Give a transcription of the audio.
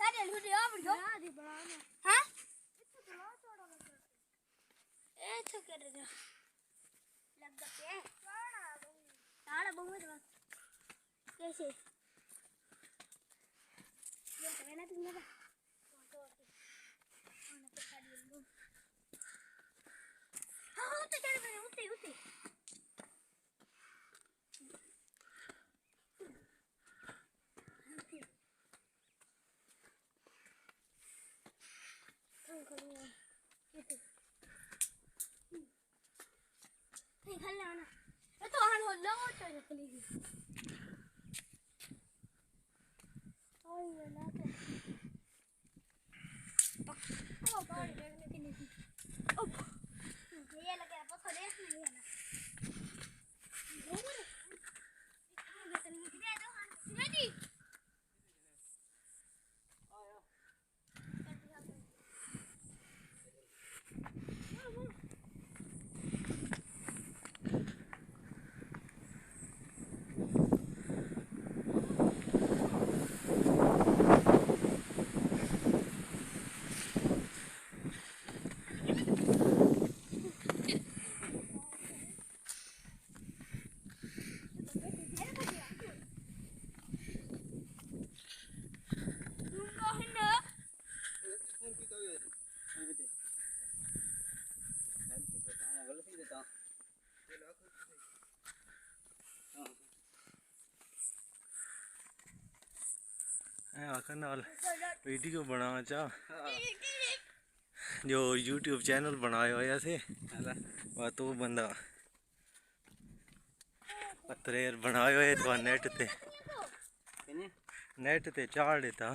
काटे video video आधी बनाना हां इतना चला छोड़ा ए तो कर दे लग गए ताड़ा बहुत कैसे ये तो ना तुमने तो आने पे काट लूं हां तो चल बे उठे उठे खल्लाना ये तो हन हो लो तो निकली ओए ये ना तो ओ गाड़ी देखने की नहीं ओ ये लगे आप खड़े नहीं है ना घूम रे चलने की दे दो हन रेडी आया वीडियो बनाना चाह जो YouTube चैनल बनाया होया से वह तो बंदा पत्थर बनाया होया तो नेट ते चाड़ देता।